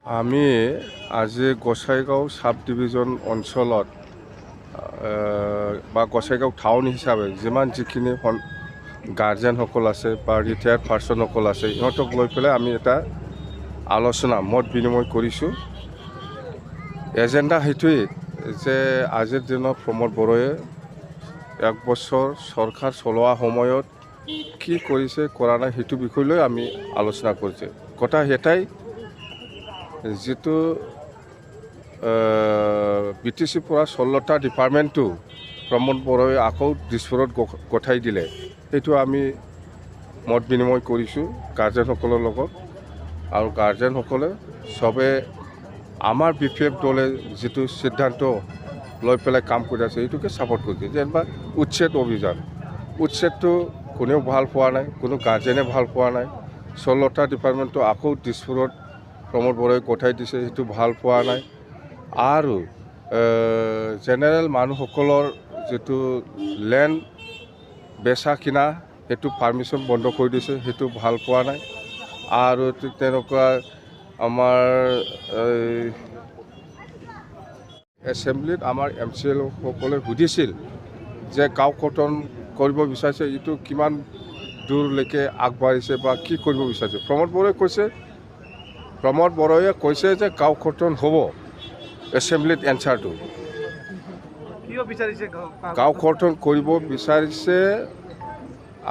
আমি আজি Gossaigaon sub division অঞ্চলত বা গোসাইগাঁও টাউন হিচাপে যিমান যিখিনি গাৰ্জেনসকল আছে বা ৰিটায়াৰ্ড পাৰ্চনসকল আছে ইহঁতক লৈ পেলাই আমি এটা আলোচনা মত বিনিময় কৰিছোঁ। এজেণ্ডা সেইটোৱেই যে আজিৰ দিনত প্ৰমোদ বড়োৱে 1 বছৰ চৰকাৰ চলোৱা সময়ত কি কৰিছে কৰা নাই সেইটো বিষয় লৈ আমি আলোচনা কৰিছোঁ। কথা এটাই যিটো BTC পৰা 16টা ডিপাৰ্টমেণ্টটো প্ৰমোদ বড়োৱে আকৌ দিছপুৰত গঠাই দিলে, সেইটো আমি মত বিনিময় কৰিছোঁ গাৰ্জেনসকলৰ লগত। আৰু গাৰ্জেনসকলে চবে আমাৰ BPF দলে যিটো সিদ্ধান্ত লৈ পেলাই কাম কৰি আছে এইটোকে ছাপোৰ্ট কৰিছে। যেনিবা উচ্ছেদ অভিযান, উচ্ছেদটো কোনেও ভাল পোৱা নাই, কোনো গাৰ্জেনে ভাল পোৱা নাই। 16টা ডিপাৰ্টমেণ্টটো আকৌ দিছপুৰত প্ৰমোদ বড়োৱে গঠাই দিছে, সেইটো ভাল পোৱা নাই। আৰু জেনেৰেল মানুহসকলৰ যিটো লেণ্ড বেচা কিনা সেইটো পাৰ্মিশ্যন বন্ধ কৰি দিছে, সেইটো ভাল পোৱা নাই। আৰু ঠিক তেনেকুৱা আমাৰ এছেম্বলিত আমাৰ MCL সকলে সুধিছিল যে গাঁও কৰ্তন কৰিব বিচাৰিছে, এইটো কিমান দূৰলৈকে আগবাঢ়িছে বা কি কৰিব বিচাৰিছে। প্ৰমোদ বড়োৱে কৈছে যে গাঁও কৰ্তন হ'ব। এছেম্বলিত এনচাৰটো গাঁও কৰ্তন কৰিব বিচাৰিছে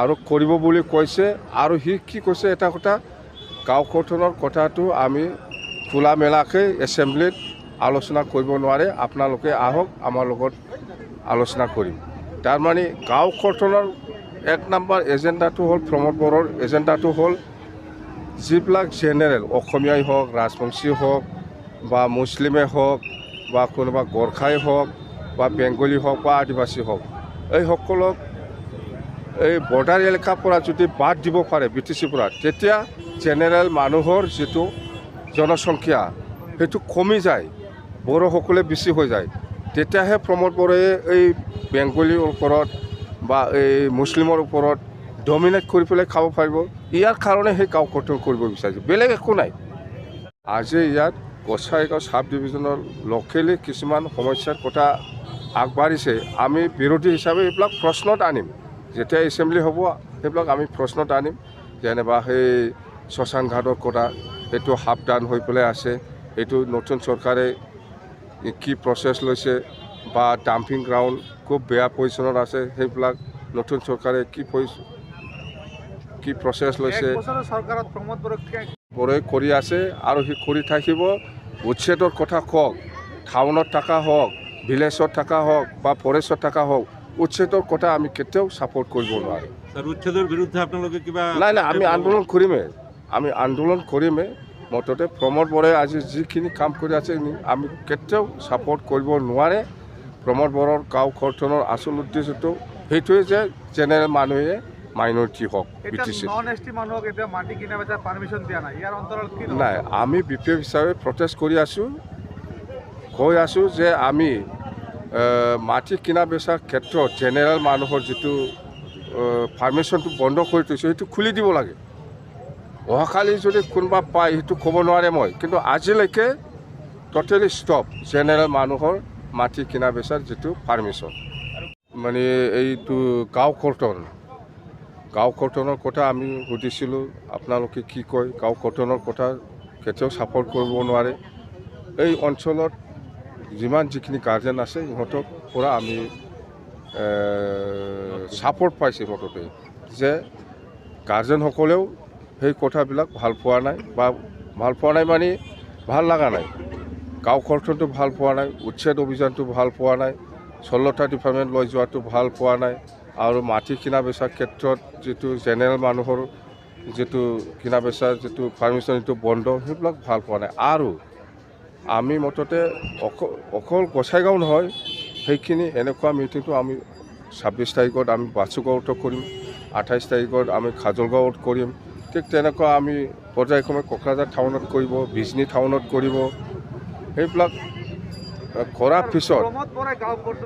আৰু কৰিব বুলি কৈছে। আৰু সি কি কৈছে এটা কথা, গাঁও কৰ্তনৰ কথাটো আমি খোলা মেলাকৈ এছেম্বলিত আলোচনা কৰিব নোৱাৰে, আপোনালোকে আহক আমাৰ লগত আলোচনা কৰিম। তাৰমানে গাঁও কৰ্তনৰ 1 নম্বৰ এজেণ্ডাটো হ'ল, প্ৰমোদ বড়োৰ এজেণ্ডাটো হ'ল যিবিলাক জেনেৰেল অসমীয়াই হওক, ৰাজবংশী হওক বা মুছলিমে হওক বা কোনোবা গোৰ্খাই হওক বা বেংগলী হওক বা আদিবাসী হওক, এইসকলক এই বৰ্ডাৰ এলেকাৰ পৰা যদি বাদ দিব পাৰে BTC পৰা, তেতিয়া জেনেৰেল মানুহৰ যিটো জনসংখ্যা সেইটো কমি যায়, বড়োসকলে বেছি হৈ যায়। তেতিয়াহে প্ৰমোদ বড়োৱে এই বেংগলীৰ ওপৰত বা এই মুছলিমৰ ওপৰত ডমিনেট কৰি পেলাই খাব পাৰিব। ইয়াৰ কাৰণে সেই গাঁও কৰ্তন কৰিব বিচাৰিছে, বেলেগ একো নাই। আজি ইয়াত গোসাইগাঁও সাব ডিভিজনৰ লোকেলি কিছুমান সমস্যাৰ কথা আগবাঢ়িছে, আমি বিৰোধী হিচাপে এইবিলাক প্ৰশ্নত আনিম। যেতিয়া এছেম্বলি হ'ব সেইবিলাক আমি প্ৰশ্নত আনিম। যেনিবা সেই শ্মশান ঘাটৰ কথা সেইটো সাৱধান হৈ পেলাই আছে, এইটো নতুন চৰকাৰে কি প্ৰচেছ লৈছে, বা ডাম্পিং গ্ৰাউণ্ড খুব বেয়া পজিশ্যনত আছে, সেইবিলাক নতুন চৰকাৰে কি প্ৰচেছ লৈছে বড়োৱে কৰি আছে আৰু সি কৰি থাকিব। উচ্ছেদৰ কথা কওক, টাউনত থকা হওক, ভিলেজত থকা হওক বা ফৰেষ্টত থকা হওক, উচ্ছেদৰ কথা আমি কেতিয়াও ছাপোৰ্ট কৰিব নোৱাৰোঁ। উচ্ছেদৰ বিৰুদ্ধে আপোনালোকে কিবা নাই, আমি আন্দোলন কৰিমেই। মুঠতে প্ৰমোদ বড়োৱে আজি যিখিনি কাম কৰি আছে আমি কেতিয়াও ছাপোৰ্ট কৰিব নোৱাৰে। প্ৰমোদ বড়োৰ গাঁও কৰ্তনৰ আচল উদ্দেশ্যটো সেইটোৱে যে জেনেৰেল মানুহে মাইনৰিটি হওক BTC। নাই, আমি BPF হিচাপে প্ৰটেষ্ট কৰি আছোঁ, কৈ আছোঁ যে আমি মাটি কিনা বেচাৰ ক্ষেত্ৰত জেনেৰেল মানুহৰ যিটো পাৰ্মিশ্যনটো বন্ধ কৰি থৈছোঁ সেইটো খুলি দিব লাগে। অহাকালি যদি কোনোবা পায় সেইটো ক'ব নোৱাৰে মই, কিন্তু আজিলৈকে টোটেলি ষ্টপ জেনেৰেল মানুহৰ মাটি কিনা বেচাৰ যিটো পাৰ্মিশ্যন। মানে এইটো গাঁও কৰ্তনৰ কথা আমি সুধিছিলোঁ, আপোনালোকে কি কয়। গাঁও কৰ্তনৰ কথা কেতিয়াও ছাপোৰ্ট কৰিব নোৱাৰে। এই অঞ্চলত যিমান যিখিনি গাৰ্জেন আছে ইহঁতৰ পৰা আমি ছাপোৰ্ট পাইছোঁ মুঠতে, যে গাৰ্জেনসকলেও সেই কথাবিলাক ভাল পোৱা নাই, বা ভাল পোৱা নাই মানে ভাল লগা নাই। গাঁও কৰ্তনটো ভাল পোৱা নাই, উচ্ছেদ অভিযানটো ভাল পোৱা নাই, 16টা ডিপাৰ্টমেণ্ট লৈ যোৱাটো ভাল পোৱা নাই, আৰু মাটি কিনা বেচাৰ ক্ষেত্ৰত যিটো জেনেৰেল মানুহৰ যিটো কিনা বেচাৰ যিটো পাৰ্মিশ্যন সেইটো বন্ধ, সেইবিলাক ভাল পোৱা নাই। আৰু আমি মুঠতে অকল গোসাইগাঁও নহয়, সেইখিনি এনেকুৱা মিটিংটো আমি 26 তাৰিখত আমি বাসুগাঁৱতো কৰিম, 28 তাৰিখত আমি খাজলগাঁৱত কৰিম। ঠিক তেনেকুৱা আমি পৰ্যায়ক্ৰমে কোকৰাঝাৰ টাউনত কৰিব, বিজনী টাউনত কৰিব। সেইবিলাক কৰাৰ পিছত